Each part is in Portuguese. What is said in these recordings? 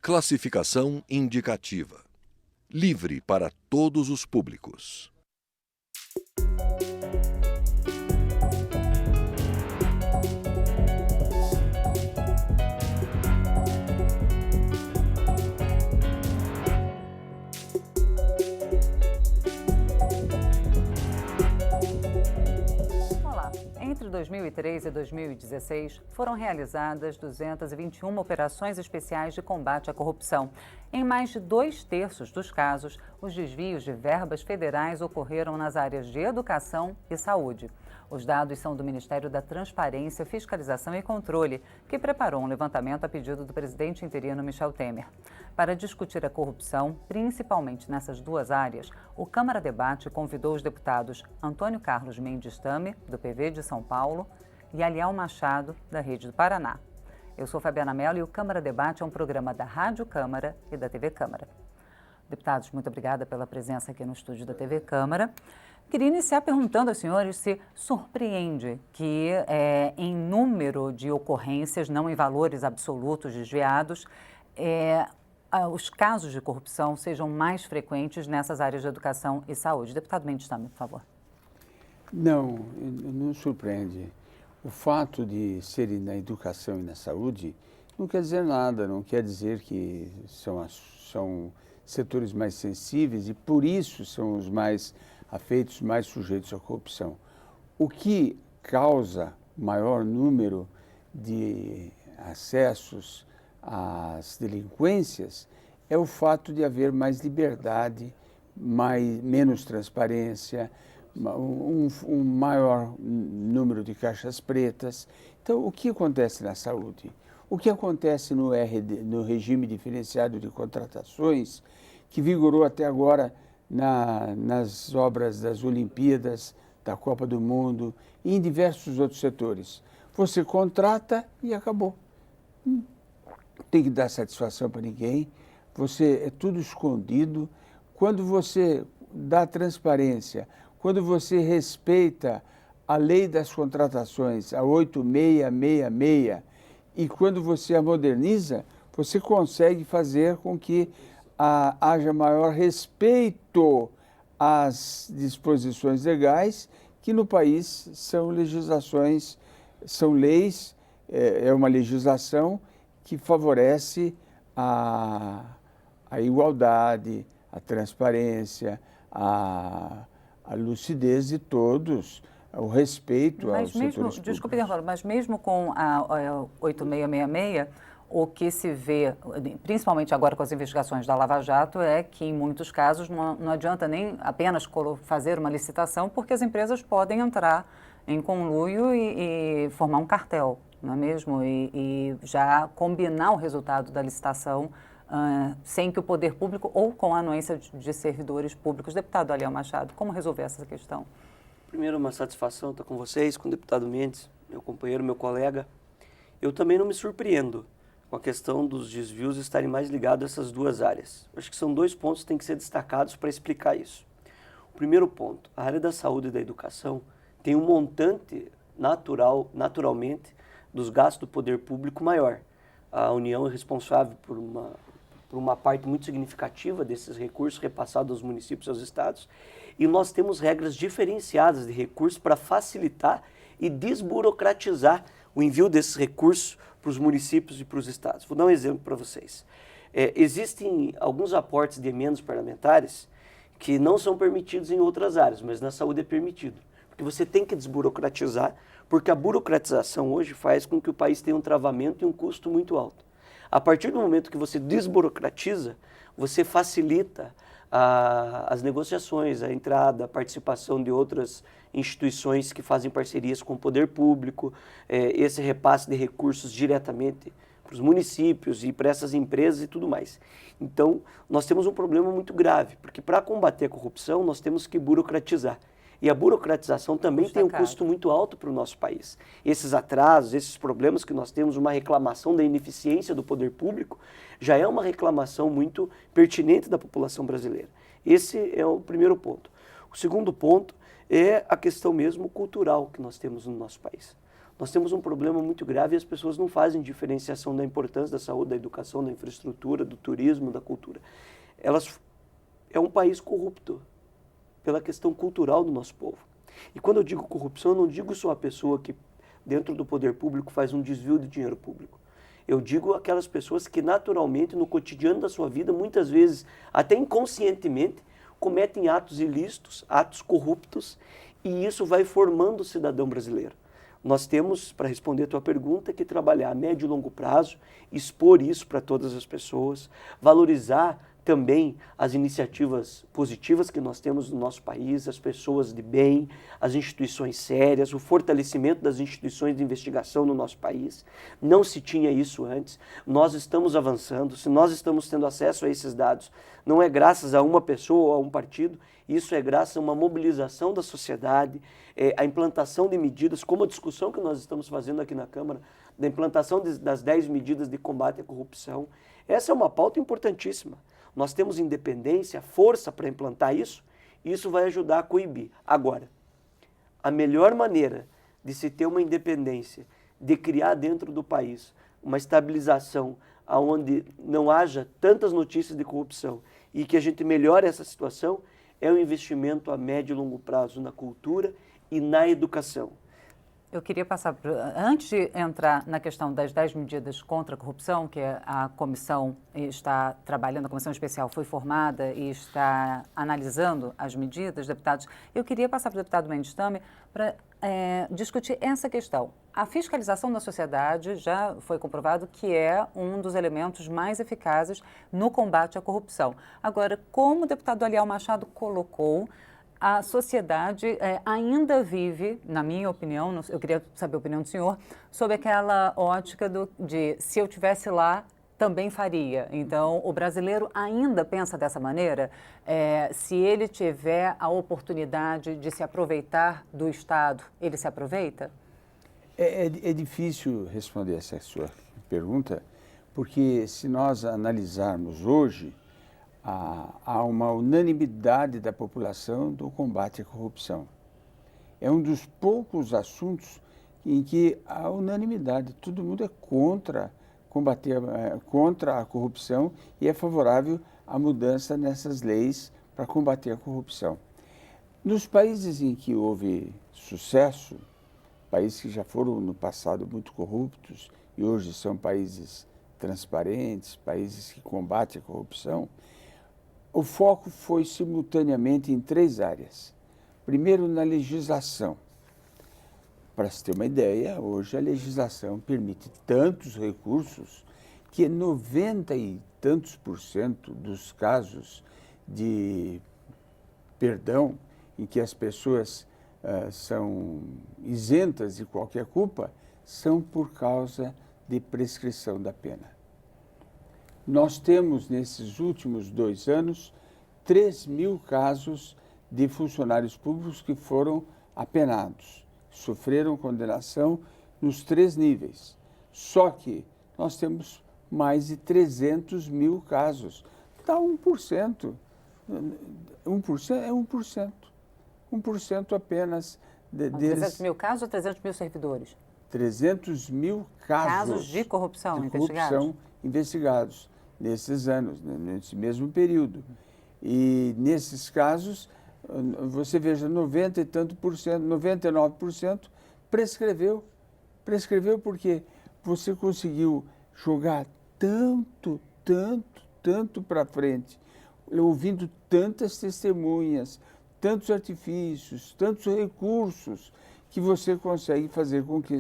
Classificação indicativa. Livre para todos os públicos. Entre 2003 e 2016, foram realizadas 221 operações especiais de combate à corrupção. Em mais de 2/3 dos casos, os desvios de verbas federais ocorreram nas áreas de educação e saúde. Os dados são do Ministério da Transparência, Fiscalização e Controle, que preparou um levantamento a pedido do presidente interino Michel Temer. Para discutir a corrupção, principalmente nessas duas áreas, o Câmara Debate convidou os deputados Antônio Carlos Mendes Tame, do PV de São Paulo, e Aliel Machado, da Rede do Paraná. Eu sou Fabiana Mello e o Câmara Debate é um programa da Rádio Câmara e da TV Câmara. Deputados, muito obrigada pela presença aqui no estúdio da TV Câmara. Queria iniciar perguntando aos senhores se surpreende que, em número de ocorrências, não em valores absolutos desviados, os casos de corrupção sejam mais frequentes nessas áreas de educação e saúde. Deputado Mendes Tame, por favor. Não surpreende. O fato de serem na educação e na saúde não quer dizer nada, não quer dizer que são setores mais sensíveis e por isso são os mais afeitos, mais sujeitos à corrupção. O que causa maior número de acessos às delinquências é o fato de haver mais liberdade, menos transparência, um maior número de caixas pretas. Então, o que acontece na saúde? O que acontece no regime diferenciado de contratações, que vigorou até agora nas obras das Olimpíadas, da Copa do Mundo e em diversos outros setores? Você contrata e acabou. Não tem que dar satisfação para ninguém, é tudo escondido. Quando você dá transparência, quando você respeita a lei das contratações, a 8666, e quando você a moderniza, você consegue fazer com que haja maior respeito às disposições legais, que no país são legislações, são leis, é uma legislação que favorece a igualdade, a transparência, a lucidez de todos, o respeito aos setores públicos. Desculpe, mas mesmo com a 8666, o que se vê, principalmente agora com as investigações da Lava Jato, é que em muitos casos não adianta nem apenas fazer uma licitação, porque as empresas podem entrar em conluio e formar um cartel, não é mesmo? E já combinar o resultado da licitação sem que o poder público ou com a anuência de servidores públicos. Deputado Aliel Machado, como resolver essa questão? Primeiro, uma satisfação estar com vocês, com o deputado Mendes, meu companheiro, meu colega. Eu também não me surpreendo com a questão dos desvios estarem mais ligados a essas duas áreas. Eu acho que são dois pontos que têm que ser destacados para explicar isso. O primeiro ponto, a área da saúde e da educação tem um montante naturalmente dos gastos do poder público maior. A União é responsável por uma parte muito significativa desses recursos repassados aos municípios e aos estados, e nós temos regras diferenciadas de recursos para facilitar e desburocratizar o envio desses recursos para os municípios e para os estados. Vou dar um exemplo para vocês. Existem alguns aportes de emendas parlamentares que não são permitidos em outras áreas, mas na saúde é permitido, porque você tem que desburocratizar, porque a burocratização hoje faz com que o país tenha um travamento e um custo muito alto. A partir do momento que você desburocratiza, você facilita as negociações, a entrada, a participação de outras instituições que fazem parcerias com o poder público, esse repasse de recursos diretamente para os municípios e para essas empresas e tudo mais. Então, nós temos um problema muito grave, porque para combater a corrupção, nós temos que burocratizar. E a burocratização também tem um custo muito alto para o nosso país. Esses atrasos, esses problemas que nós temos, uma reclamação da ineficiência do poder público, já é uma reclamação muito pertinente da população brasileira. Esse é o primeiro ponto. O segundo ponto é a questão mesmo cultural que nós temos no nosso país. Nós temos um problema muito grave e as pessoas não fazem diferenciação da importância da saúde, da educação, da infraestrutura, do turismo, da cultura. É um país corrupto pela questão cultural do nosso povo. E quando eu digo corrupção, eu não digo só a pessoa que dentro do poder público faz um desvio de dinheiro público. Eu digo aquelas pessoas que naturalmente, no cotidiano da sua vida, muitas vezes, até inconscientemente, cometem atos ilícitos, atos corruptos, e isso vai formando o cidadão brasileiro. Nós temos, para responder a tua pergunta, que trabalhar a médio e longo prazo, expor isso para todas as pessoas, valorizar também as iniciativas positivas que nós temos no nosso país, as pessoas de bem, as instituições sérias, o fortalecimento das instituições de investigação no nosso país. Não se tinha isso antes, nós estamos avançando, se nós estamos tendo acesso a esses dados, não é graças a uma pessoa ou a um partido, isso é graças a uma mobilização da sociedade, a implantação de medidas, como a discussão que nós estamos fazendo aqui na Câmara, da implantação das 10 medidas de combate à corrupção. Essa é uma pauta importantíssima. Nós temos independência, força para implantar isso, e isso vai ajudar a coibir. Agora, a melhor maneira de se ter uma independência, de criar dentro do país uma estabilização onde não haja tantas notícias de corrupção e que a gente melhore essa situação, é o investimento a médio e longo prazo na cultura e na educação. Eu queria passar, antes de entrar na questão das 10 medidas contra a corrupção, que a comissão está trabalhando, a comissão especial foi formada e está analisando as medidas, deputados, eu queria passar para o deputado Mendes Tame para discutir essa questão. A fiscalização da sociedade já foi comprovado que é um dos elementos mais eficazes no combate à corrupção. Agora, como o deputado Aliel Machado colocou, a sociedade ainda vive, na minha opinião, eu queria saber a opinião do senhor, sobre aquela ótica de se eu tivesse lá, também faria. Então, o brasileiro ainda pensa dessa maneira? Se ele tiver a oportunidade de se aproveitar do Estado, ele se aproveita? É difícil responder essa sua pergunta, porque se nós analisarmos hoje, há uma unanimidade da população do combate à corrupção. É um dos poucos assuntos em que há unanimidade. Todo mundo é contra a corrupção e é favorável à mudança nessas leis para combater a corrupção. Nos países em que houve sucesso, países que já foram no passado muito corruptos e hoje são países transparentes, países que combatem a corrupção, o foco foi simultaneamente em 3 áreas. Primeiro, na legislação. Para se ter uma ideia, hoje a legislação permite tantos recursos que 90 e tantos % dos casos de perdão em que as pessoas são isentas de qualquer culpa são por causa de prescrição da pena. Nós temos, nesses últimos 2 anos, 3.000 casos de funcionários públicos que foram apenados, sofreram condenação nos 3 níveis. Só que nós temos mais de 300.000 casos. Dá 1%. 1% é 1%. 1% apenas deles. 300.000 casos ou 300.000 servidores? 300.000 casos de corrupção investigados nesses anos, nesse mesmo período. E nesses casos, você veja, 90 e tanto por cento, 99% prescreveu. Prescreveu porque você conseguiu jogar tanto para frente, ouvindo tantas testemunhas, tantos artifícios, tantos recursos, que você consegue fazer com que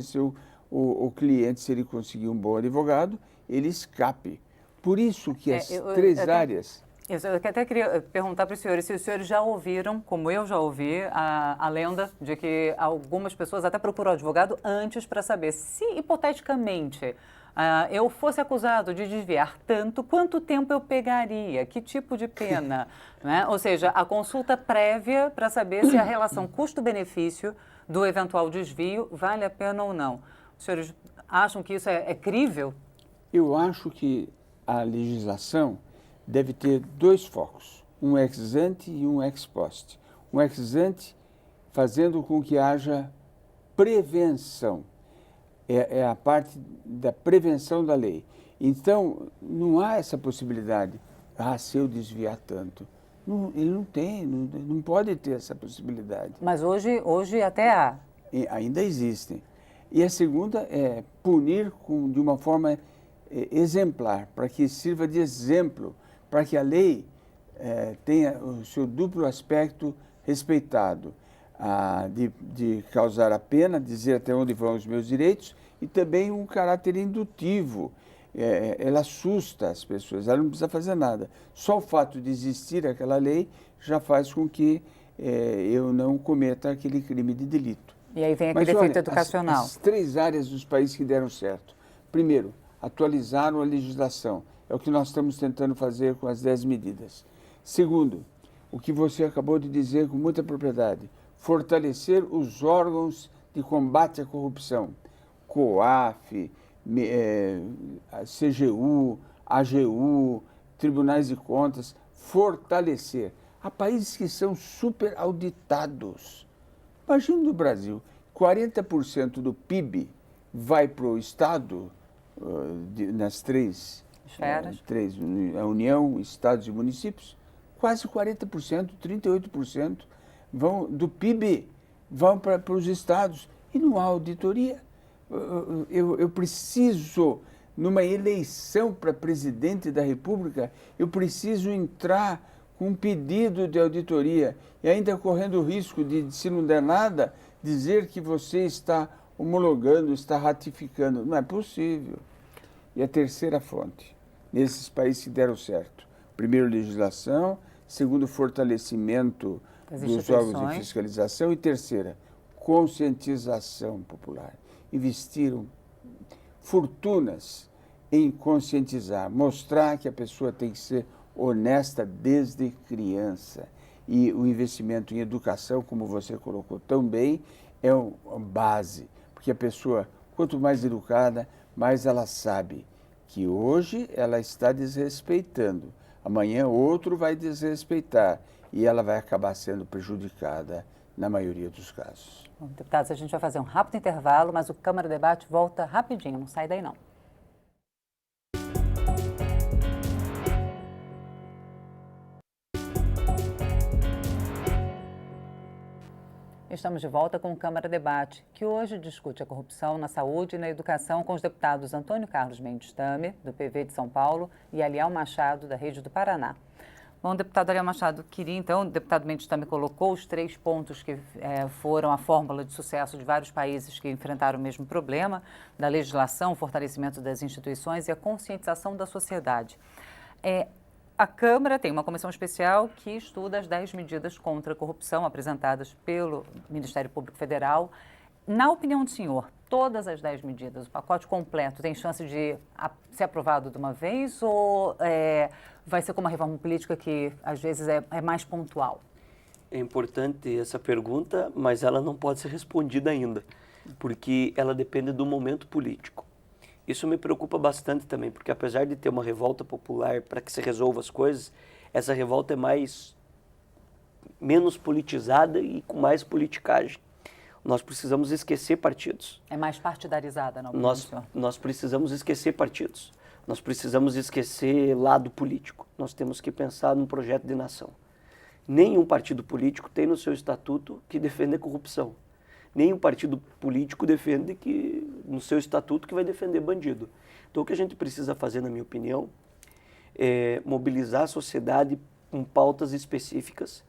o cliente, se ele conseguir um bom advogado, ele escape. Por isso que as 3 áreas... Eu até queria perguntar para os senhores se os senhores já ouviram, como eu já ouvi, a lenda de que algumas pessoas até procuram advogado antes para saber se, hipoteticamente, eu fosse acusado de desviar tanto, quanto tempo eu pegaria, que tipo de pena, né? Ou seja, a consulta prévia para saber se a relação custo-benefício do eventual desvio vale a pena ou não. Os senhores acham que isso é crível? Eu acho que a legislação deve ter 2 focos, um ex ante e um ex post. Um ex ante fazendo com que haja prevenção. é a parte da prevenção da lei. Então, não há essa possibilidade, se eu desviar tanto. Não, ele não tem, não pode ter essa possibilidade. Mas hoje até há. E ainda existem. E a segunda é punir de uma forma exemplar, para que sirva de exemplo, para que a lei tenha o seu duplo aspecto respeitado, de causar a pena, dizer até onde vão os meus direitos, e também um caráter indutivo. Ela assusta as pessoas, ela não precisa fazer nada. Só o fato de existir aquela lei já faz com que eu não cometa aquele crime de delito. E aí vem aquele efeito educacional. As 3 áreas dos países que deram certo. Primeiro, atualizaram a legislação. É o que nós estamos tentando fazer com as 10 medidas. Segundo, o que você acabou de dizer com muita propriedade, fortalecer os órgãos de combate à corrupção. COAF, CGU, AGU, Tribunais de Contas, fortalecer. Há países que são super auditados. Imagina no Brasil, 40% do PIB vai para o Estado, nas 3 esferas, a União, Estados e municípios, quase 40%, 38% do PIB vão para os estados e não há auditoria. Eu preciso, numa eleição para presidente da República, eu preciso entrar com um pedido de auditoria e ainda correndo o risco de, se não der nada, dizer que você está homologando, está ratificando. Não é possível. E a terceira fonte, nesses países que deram certo. Primeiro, legislação. Segundo, fortalecimento dos órgãos de fiscalização. E terceira, conscientização popular. Investiram fortunas em conscientizar, mostrar que a pessoa tem que ser honesta desde criança. E o investimento em educação, como você colocou tão bem, é uma base. Porque a pessoa, quanto mais educada, mais ela sabe que hoje ela está desrespeitando. Amanhã outro vai desrespeitar e ela vai acabar sendo prejudicada na maioria dos casos. Bom, deputados, a gente vai fazer um rápido intervalo, mas o Câmara Debate volta rapidinho, não sai daí não. Estamos de volta com o Câmara Debate, que hoje discute a corrupção na saúde e na educação com os deputados Antônio Carlos Mendes Tamer, do PV de São Paulo, e Aliel Machado, da Rede do Paraná. Bom, deputado Aliel Machado, o deputado Mendes Tamer colocou os 3 pontos que foram a fórmula de sucesso de vários países que enfrentaram o mesmo problema, da legislação, o fortalecimento das instituições e a conscientização da sociedade. A Câmara tem uma comissão especial que estuda as 10 medidas contra a corrupção apresentadas pelo Ministério Público Federal. Na opinião do senhor, todas as 10 medidas, o pacote completo, tem chance de ser aprovado de uma vez ou vai ser como a reforma política que às vezes é mais pontual? É importante essa pergunta, mas ela não pode ser respondida ainda, porque ela depende do momento político. Isso me preocupa bastante também, porque apesar de ter uma revolta popular para que se resolva as coisas, essa revolta é menos politizada e com mais politicagem. Nós precisamos esquecer partidos. É mais partidarizada, não? Nós precisamos esquecer partidos. Nós precisamos esquecer lado político. Nós temos que pensar num projeto de nação. Nenhum partido político tem no seu estatuto que defende a corrupção. Nenhum partido político defende no seu estatuto que vai defender bandido. Então, o que a gente precisa fazer, na minha opinião, é mobilizar a sociedade com pautas específicas,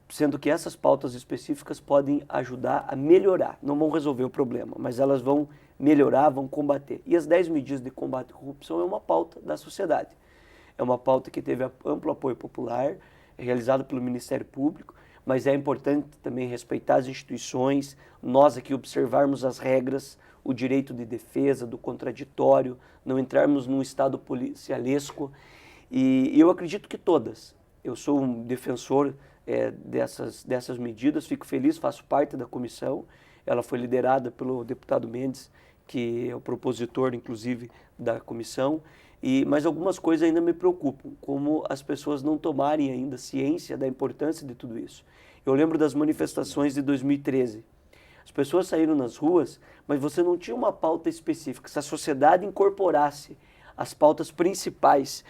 sendo que essas pautas específicas podem ajudar a melhorar. Não vão resolver o problema, mas elas vão melhorar, vão combater. E as 10 medidas de combate à corrupção é uma pauta da sociedade. É uma pauta que teve amplo apoio popular, realizada pelo Ministério Público, mas é importante também respeitar as instituições, nós aqui observarmos as regras, o direito de defesa, do contraditório, não entrarmos num estado policialesco. E eu acredito que todas. Eu sou um defensor dessas medidas, fico feliz, faço parte da comissão. Ela foi liderada pelo deputado Mendes, que é o propositor, inclusive, da comissão. Mas algumas coisas ainda me preocupam, como as pessoas não tomarem ainda ciência da importância de tudo isso. Eu lembro das manifestações de 2013. As pessoas saíram nas ruas, mas você não tinha uma pauta específica. Se a sociedade incorporasse as pautas principais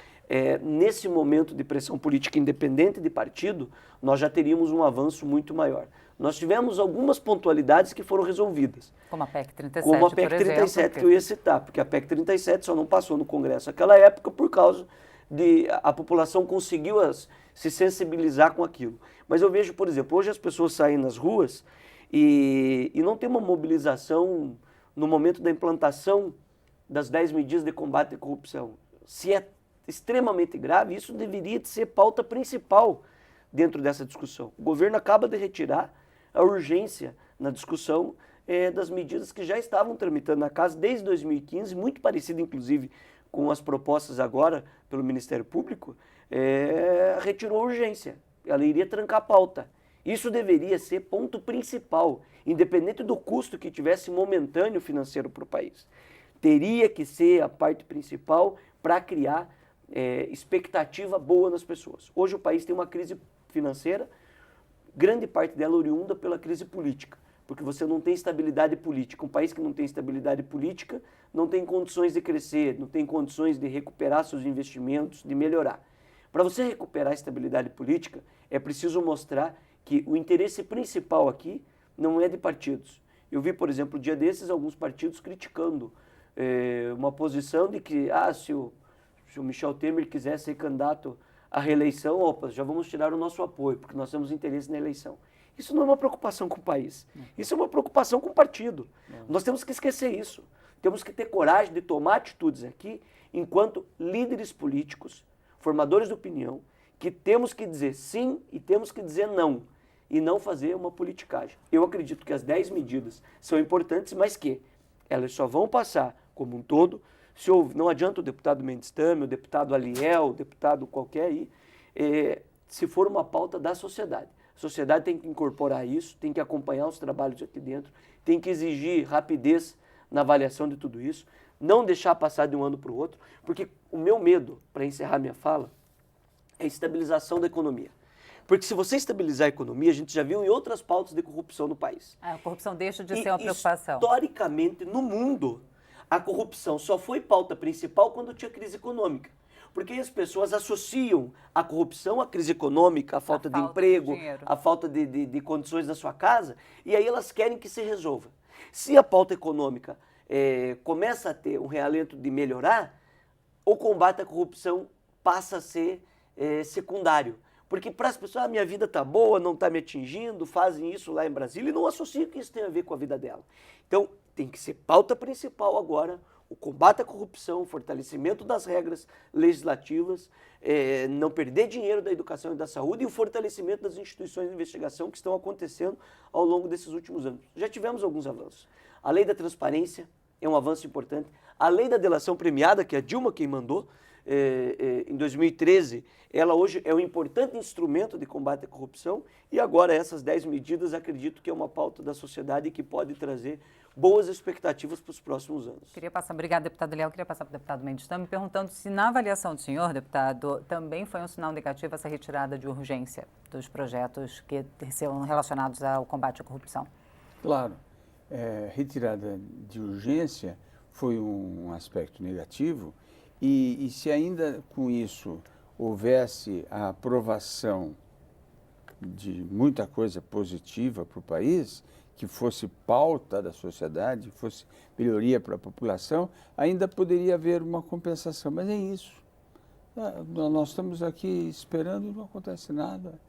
nesse momento de pressão política independente de partido, nós já teríamos um avanço muito maior. Nós tivemos algumas pontualidades que foram resolvidas. Como a PEC 37, Como a PEC 37 que eu ia citar, porque a PEC 37 só não passou no Congresso naquela época por causa de a população conseguiu se sensibilizar com aquilo. Mas eu vejo, por exemplo, hoje as pessoas saem nas ruas e não tem uma mobilização no momento da implantação das 10 medidas de combate à corrupção. Se é extremamente grave, isso deveria ser pauta principal dentro dessa discussão. O governo acaba de retirar a urgência na discussão das medidas que já estavam tramitando na casa desde 2015, muito parecido inclusive com as propostas agora pelo Ministério Público, retirou a urgência. Ela iria trancar a pauta. Isso deveria ser ponto principal, independente do custo que tivesse momentâneo financeiro para o país. Teria que ser a parte principal para criar expectativa boa nas pessoas. Hoje o país tem uma crise financeira, grande parte dela oriunda pela crise política, porque você não tem estabilidade política. Um país que não tem estabilidade política não tem condições de crescer, não tem condições de recuperar seus investimentos, de melhorar. Para você recuperar a estabilidade política, é preciso mostrar que o interesse principal aqui não é de partidos. Eu vi, por exemplo, um dia desses, alguns partidos criticando uma posição de que, se o Michel Temer quiser ser candidato à reeleição, já vamos tirar o nosso apoio, porque nós temos interesse na eleição. Isso não é uma preocupação com o país, isso é uma preocupação com o partido. Nós temos que esquecer isso. Temos que ter coragem de tomar atitudes aqui, enquanto líderes políticos, formadores de opinião, que temos que dizer sim e temos que dizer não, e não fazer uma politicagem. Eu acredito que as 10 medidas são importantes, mas que elas só vão passar como um todo, não adianta o deputado Mendes Tame, o deputado Aliel, o deputado qualquer aí, se for uma pauta da sociedade. A sociedade tem que incorporar isso, tem que acompanhar os trabalhos aqui dentro, tem que exigir rapidez na avaliação de tudo isso, não deixar passar de um ano para o outro, porque o meu medo, para encerrar minha fala, é a estabilização da economia. Porque se você estabilizar a economia, a gente já viu em outras pautas de corrupção no país. A corrupção deixa de ser uma preocupação. Historicamente, no mundo, a corrupção só foi pauta principal quando tinha crise econômica. Porque as pessoas associam a corrupção à crise econômica, à falta de emprego, à falta de condições na sua casa, e aí elas querem que se resolva. Se a pauta econômica começa a ter um realento de melhorar, o combate à corrupção passa a ser secundário. Porque para as pessoas, a minha vida está boa, não está me atingindo, fazem isso lá em Brasília e não associam que isso tem a ver com a vida dela. Então, tem que ser pauta principal agora, o combate à corrupção, o fortalecimento das regras legislativas, não perder dinheiro da educação e da saúde e o fortalecimento das instituições de investigação que estão acontecendo ao longo desses últimos anos. Já tivemos alguns avanços. A lei da transparência é um avanço importante. A lei da delação premiada, que a Dilma quem mandou, em 2013, ela hoje é um importante instrumento de combate à corrupção e agora essas 10 medidas acredito que é uma pauta da sociedade que pode trazer boas expectativas para os próximos anos. Obrigada, deputado Léo. Queria passar para o deputado Mendes Tame perguntando se na avaliação do senhor, deputado, também foi um sinal negativo essa retirada de urgência dos projetos que são relacionados ao combate à corrupção. Claro, retirada de urgência foi um aspecto negativo. E se ainda com isso houvesse a aprovação de muita coisa positiva para o país, que fosse pauta da sociedade, fosse melhoria para a população, ainda poderia haver uma compensação. Mas é isso. Nós estamos aqui esperando e não acontece nada,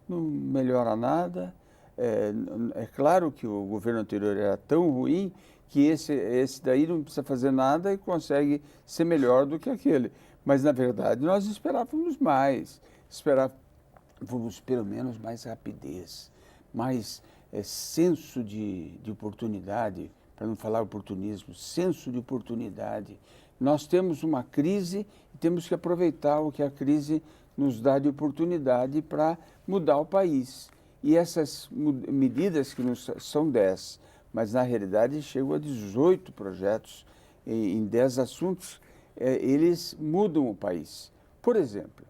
não melhora nada. É claro que o governo anterior era tão ruim que esse daí não precisa fazer nada e consegue ser melhor do que aquele. Mas, na verdade, nós esperávamos mais. Esperávamos, pelo menos, mais rapidez, mais senso de oportunidade, para não falar oportunismo, senso de oportunidade. Nós temos uma crise e temos que aproveitar o que a crise nos dá de oportunidade para mudar o país. E essas medidas, que são 10, mas na realidade chegam a 18 projetos em 10 assuntos, eles mudam o país. Por exemplo,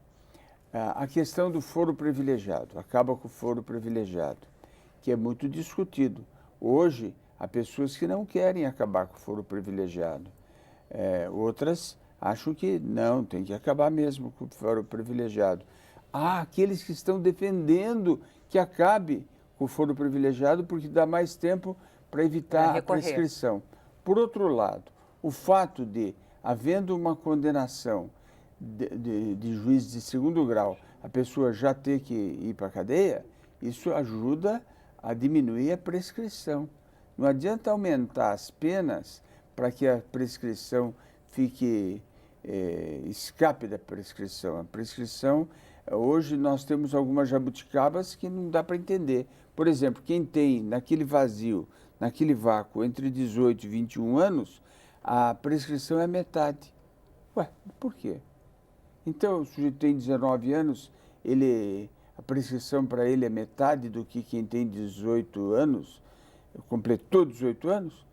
a questão do foro privilegiado, acaba com o foro privilegiado, que é muito discutido. Hoje, há pessoas que não querem acabar com o foro privilegiado. Outras acham que não, tem que acabar mesmo com o foro privilegiado. Há aqueles que estão defendendo que acabe com o foro privilegiado porque dá mais tempo para evitar a prescrição. Por outro lado, o fato de, havendo uma condenação de juiz de segundo grau, a pessoa já ter que ir para a cadeia, isso ajuda a diminuir a prescrição. Não adianta aumentar as penas para que a prescrição escape da prescrição. A prescrição, hoje nós temos algumas jabuticabas que não dá para entender. Por exemplo, quem tem naquele vazio, naquele vácuo entre 18 e 21 anos, a prescrição é metade. Ué, por quê? Então, o sujeito tem 19 anos, a prescrição para ele é metade do que quem tem 18 anos, completou 18 anos,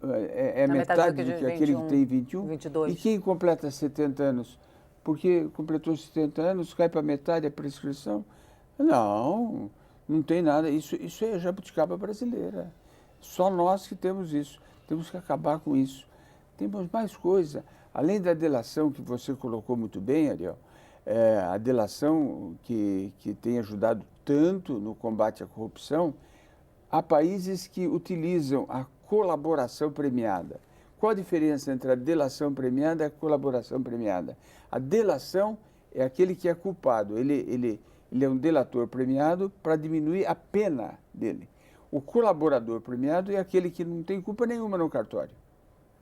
é metade do que aquele que tem 21. 22. E quem completa 70 anos? Porque completou 70 anos, cai para metade a prescrição? Não, não tem nada. Isso é jabuticaba brasileira. Só nós que temos isso. Temos que acabar com isso. Temos mais coisa. Além da delação que você colocou muito bem, Ariel, a delação que tem ajudado tanto no combate à corrupção, há países que utilizam a colaboração premiada. Qual a diferença entre a delação premiada e a colaboração premiada? A delação é aquele que é culpado, ele é um delator premiado para diminuir a pena dele. O colaborador premiado é aquele que não tem culpa nenhuma no cartório.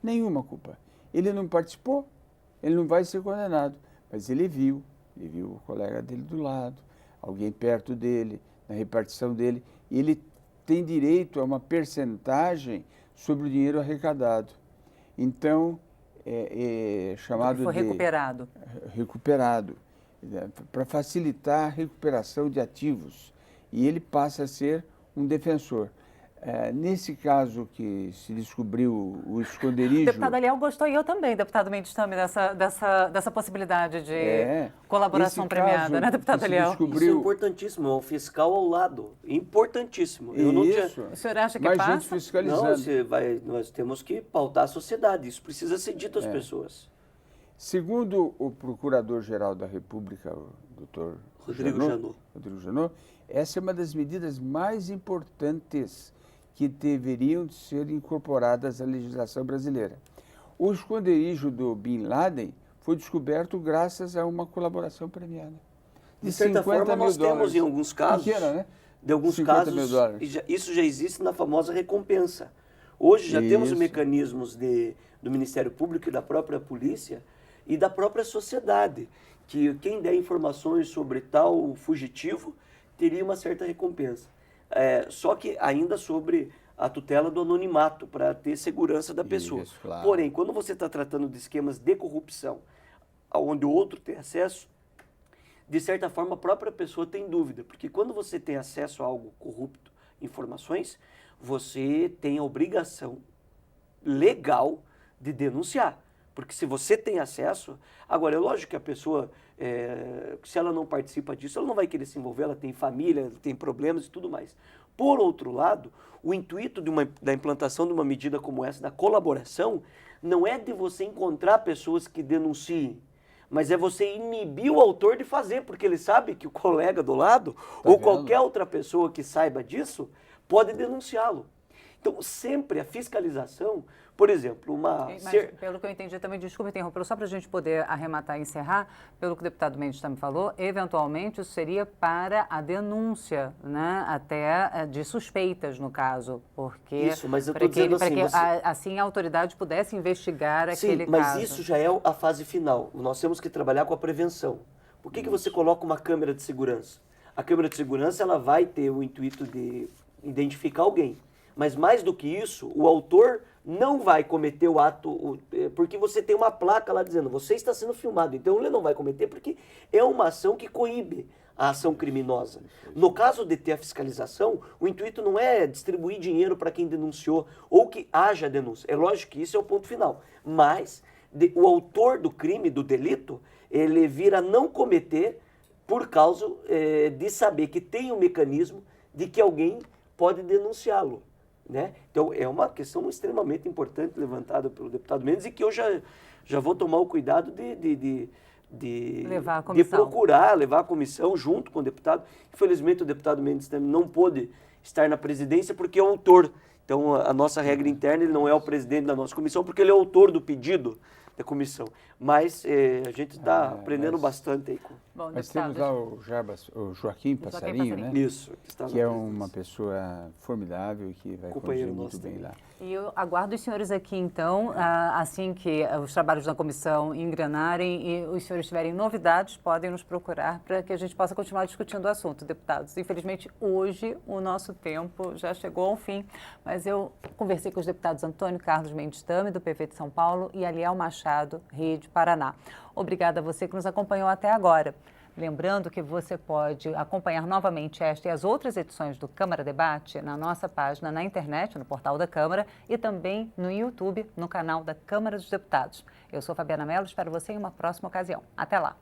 Nenhuma culpa. Ele não participou, ele não vai ser condenado, mas ele viu o colega dele do lado, alguém perto dele, na repartição dele, e ele tem direito a uma percentagem sobre o dinheiro arrecadado. Então, chamado foi recuperado. Recuperado, para facilitar a recuperação de ativos. E ele passa a ser um defensor. Nesse caso que se descobriu o esconderijo... Deputado Aliel gostou, e eu também, deputado Mendes também, dessa possibilidade de colaboração premiada, né, deputado Aliel? Isso é importantíssimo, é um fiscal ao lado, importantíssimo. Eu não tinha... O senhor acha que mais passa? gente fiscalizando. Não, nós temos que pautar a sociedade, isso precisa ser dito às pessoas. Segundo o Procurador-Geral da República, o doutor Rodrigo Janot, essa é uma das medidas mais importantes que deveriam ser incorporadas à legislação brasileira. O esconderijo do Bin Laden foi descoberto graças a uma colaboração premiada. De certa forma, nós temos em alguns casos, pequena, né? de alguns casos, isso já existe na famosa recompensa. Hoje já temos mecanismos do Ministério Público e da própria polícia e da própria sociedade, que quem der informações sobre tal fugitivo teria uma certa recompensa. Só que ainda sobre a tutela do anonimato, para ter segurança da pessoa. Isso, claro. Porém, quando você está tratando de esquemas de corrupção, onde o outro tem acesso, de certa forma a própria pessoa tem dúvida, porque quando você tem acesso a algo corrupto, informações, você tem a obrigação legal de denunciar. Porque se você tem acesso... Agora, é lógico que a pessoa, se ela não participa disso, ela não vai querer se envolver, ela tem família, tem problemas e tudo mais. Por outro lado, o intuito da implantação de uma medida como essa, da colaboração, não é de você encontrar pessoas que denunciem, mas é você inibir o autor de fazer, porque ele sabe que o colega do lado, ou qualquer outra pessoa que saiba disso, pode denunciá-lo. Então, sempre a fiscalização, por exemplo, pelo que eu entendi também, desculpa interromper, só para a gente poder arrematar e encerrar, pelo que o deputado Mendes também falou, eventualmente isso seria para a denúncia, né, até de suspeitas, no caso, porque... Isso, mas eu estou dizendo assim... Para que assim a autoridade pudesse investigar aquele caso. Sim, mas isso já é a fase final. Nós temos que trabalhar com a prevenção. Por que você coloca uma câmera de segurança? A câmera de segurança ela vai ter o intuito de identificar alguém. Mas mais do que isso, o autor não vai cometer o ato, porque você tem uma placa lá dizendo, você está sendo filmado, então ele não vai cometer porque é uma ação que coíbe a ação criminosa. No caso de ter a fiscalização, o intuito não é distribuir dinheiro para quem denunciou ou que haja denúncia. É lógico que isso é o ponto final, mas o autor do crime, do delito, ele vir a não cometer por causa de saber que tem um mecanismo de que alguém pode denunciá-lo. né? Então, é uma questão extremamente importante levantada pelo deputado Mendes e que eu já vou tomar o cuidado de levar a comissão. levar a comissão junto com o deputado. Infelizmente, o deputado Mendes também não pôde estar na presidência porque é o autor. Então, a nossa regra interna, ele não é o presidente da nossa comissão porque ele é o autor do pedido da comissão. Mas a gente está aprendendo bastante aí. Bom, mas temos lá o Joaquim Passarinho, né? Isso. Que é uma pessoa formidável e que vai conduzir muito bem lá. E eu aguardo os senhores aqui, então, assim que os trabalhos da comissão engrenarem e os senhores tiverem novidades, podem nos procurar para que a gente possa continuar discutindo o assunto, deputados. Infelizmente, hoje o nosso tempo já chegou ao fim, mas eu conversei com os deputados Antônio Carlos Mendes Tame, do PV de São Paulo, e Aliel Machado, Rede Paraná. Obrigada a você que nos acompanhou até agora. Lembrando que você pode acompanhar novamente esta e as outras edições do Câmara Debate na nossa página na internet, no portal da Câmara e também no YouTube, no canal da Câmara dos Deputados. Eu sou Fabiana Mello, espero você em uma próxima ocasião. Até lá!